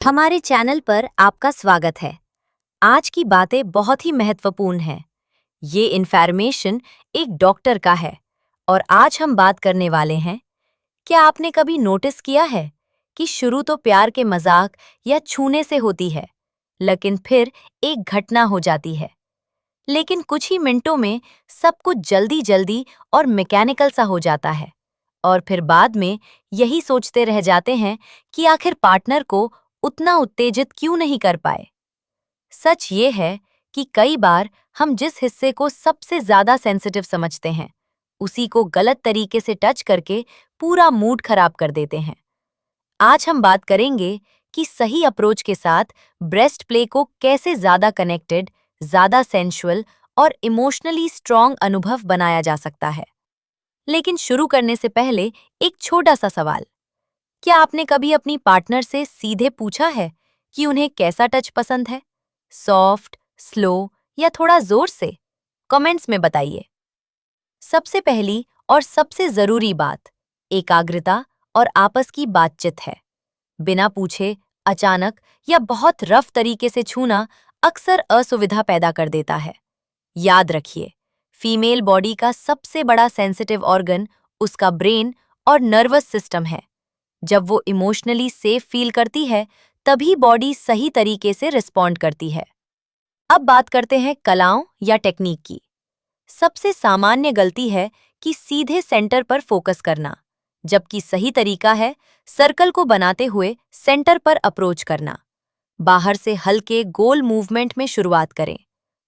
हमारे चैनल पर आपका स्वागत है। आज की बातें बहुत ही महत्वपूर्ण हैं। ये इन्फॉर्मेशन एक डॉक्टर का है और आज हम बात करने वाले हैं। क्या आपने कभी नोटिस किया है कि शुरू तो प्यार के मजाक या छूने से होती है, लेकिन फिर एक घटना हो जाती है। लेकिन कुछ ही मिनटों में सब कुछ जल्दी जल्दी और मैकेनिकल सा हो जाता है और फिर बाद में यही सोचते रह जाते हैं कि आखिर पार्टनर को उतना उत्तेजित क्यों नहीं कर पाए। सच ये है कि कई बार हम जिस हिस्से को सबसे ज्यादा सेंसिटिव समझते हैं, उसी को गलत तरीके से टच करके पूरा मूड खराब कर देते हैं। आज हम बात करेंगे कि सही अप्रोच के साथ ब्रेस्ट प्ले को कैसे ज्यादा कनेक्टेड, ज्यादा सेंसुअल और इमोशनली स्ट्रॉन्ग अनुभव बनाया जा सकता है। लेकिन शुरू करने से पहले एक छोटा सा सवाल। क्या आपने कभी अपनी पार्टनर से सीधे पूछा है कि उन्हें कैसा टच पसंद है? सॉफ्ट, स्लो या थोड़ा जोर से? कमेंट्स में बताइए। सबसे पहली और सबसे जरूरी बात एकाग्रता और आपस की बातचीत है। बिना पूछे अचानक या बहुत रफ तरीके से छूना अक्सर असुविधा पैदा कर देता है। याद रखिए, फीमेल बॉडी का सबसे बड़ा सेंसिटिव ऑर्गन उसका ब्रेन और नर्वस सिस्टम है। जब वो इमोशनली सेफ फील करती है, तभी बॉडी सही तरीके से रिस्पॉन्ड करती है। अब बात करते हैं कलाओं या टेक्निक की। सबसे सामान्य गलती है कि सीधे सेंटर पर फोकस करना, जबकि सही तरीका है सर्कल को बनाते हुए सेंटर पर अप्रोच करना। बाहर से हल्के गोल मूवमेंट में शुरुआत करें।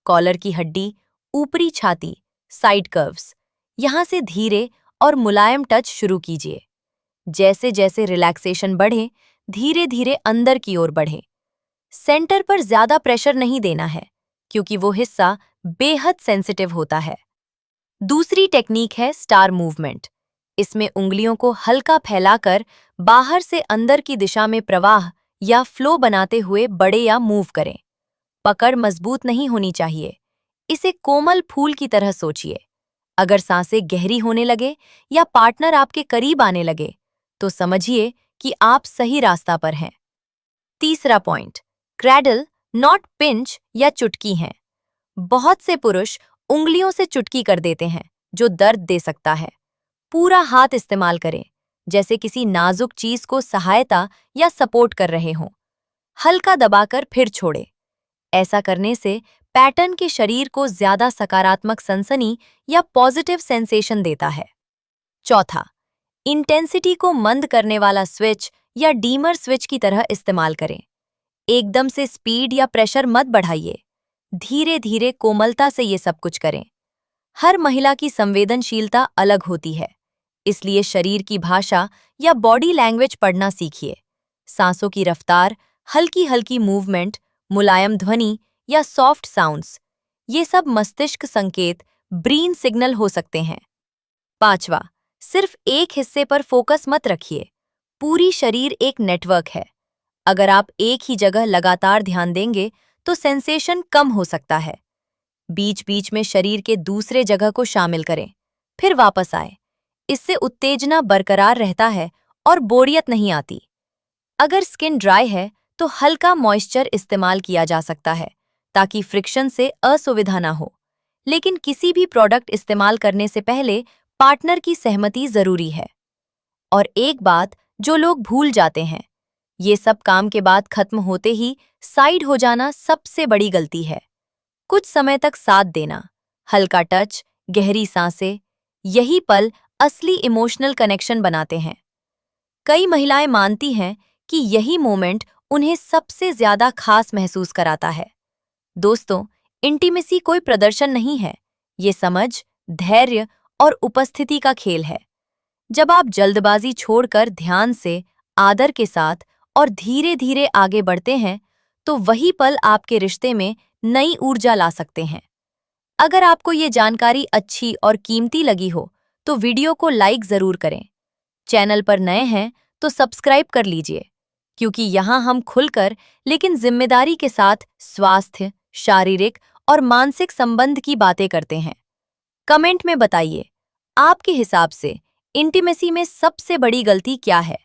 कॉलर की हड्डी, ऊपरी छाती, साइड कर्व्स, यहाँ से धीरे और मुलायम टच शुरू कीजिए। जैसे जैसे रिलैक्सेशन बढ़े, धीरे धीरे अंदर की ओर बढ़े। सेंटर पर ज्यादा प्रेशर नहीं देना है, क्योंकि वो हिस्सा बेहद सेंसिटिव होता है। दूसरी टेक्निक है स्टार मूवमेंट। इसमें उंगलियों को हल्का फैलाकर बाहर से अंदर की दिशा में प्रवाह या फ्लो बनाते हुए बड़े या मूव करें। पकड़ मजबूत नहीं होनी चाहिए। इसे कोमल फूल की तरह सोचिए। अगर सांसें गहरी होने लगे या पार्टनर आपके करीब आने लगे, तो समझिए कि आप सही रास्ता पर हैं। तीसरा पॉइंट, क्रैडल नॉट पिंच या चुटकी हैं। बहुत से पुरुष उंगलियों से चुटकी कर देते हैं, जो दर्द दे सकता है। पूरा हाथ इस्तेमाल करें, जैसे किसी नाजुक चीज को सहायता या सपोर्ट कर रहे हों। हल्का दबाकर फिर छोड़े। ऐसा करने से पैटर्न के शरीर को ज्यादा सकारात्मक सनसनी या पॉजिटिव सेंसेशन देता है। चौथा, इंटेंसिटी को मंद करने वाला स्विच या डीमर स्विच की तरह इस्तेमाल करें। एकदम से स्पीड या प्रेशर मत बढ़ाइए। धीरे धीरे कोमलता से ये सब कुछ करें। हर महिला की संवेदनशीलता अलग होती है, इसलिए शरीर की भाषा या बॉडी लैंग्वेज पढ़ना सीखिए। सांसों की रफ्तार, हल्की हल्की मूवमेंट, मुलायम ध्वनि या सॉफ्ट साउंड्स, ये सब मस्तिष्क संकेत, ब्रेन सिग्नल हो सकते हैं। पांचवा, सिर्फ एक हिस्से पर फोकस मत रखिए। पूरी शरीर एक नेटवर्क है। अगर आप एक ही जगह लगातार ध्यान देंगे, तो सेंसेशन कम हो सकता है। बीच बीच में शरीर के दूसरे जगह को शामिल करें, फिर वापस आए। इससे उत्तेजना बरकरार रहता है और बोरियत नहीं आती। अगर स्किन ड्राई है, तो हल्का मॉइस्चर इस्तेमाल किया जा सकता है, ताकि फ्रिक्शन से असुविधा ना हो। लेकिन किसी भी प्रोडक्ट इस्तेमाल करने से पहले पार्टनर की सहमति जरूरी है। और एक बात जो लोग भूल जाते हैं, ये सब काम के बाद खत्म होते ही साइड हो जाना सबसे बड़ी गलती है। कुछ समय तक साथ देना, हल्का टच, गहरी सांसें, यही पल असली इमोशनल कनेक्शन बनाते हैं। कई महिलाएं मानती हैं कि यही मोमेंट उन्हें सबसे ज्यादा खास महसूस कराता है। दोस्तों, इंटीमेसी कोई प्रदर्शन नहीं है, ये समझ, धैर्य और उपस्थिति का खेल है। जब आप जल्दबाजी छोड़कर ध्यान से, आदर के साथ और धीरे धीरे आगे बढ़ते हैं, तो वही पल आपके रिश्ते में नई ऊर्जा ला सकते हैं। अगर आपको ये जानकारी अच्छी और कीमती लगी हो, तो वीडियो को लाइक जरूर करें। चैनल पर नए हैं तो सब्सक्राइब कर लीजिए, क्योंकि यहाँ हम खुलकर लेकिन जिम्मेदारी के साथ स्वास्थ्य, शारीरिक और मानसिक संबंध की बातें करते हैं। कमेंट में बताइए, आपके हिसाब से इंटीमेसी में सबसे बड़ी गलती क्या है?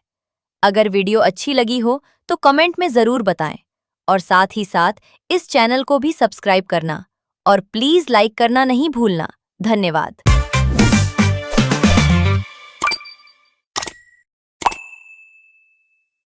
अगर वीडियो अच्छी लगी हो तो कमेंट में ज़रूर बताएं और साथ ही साथ इस चैनल को भी सब्सक्राइब करना और प्लीज़ लाइक करना नहीं भूलना। धन्यवाद।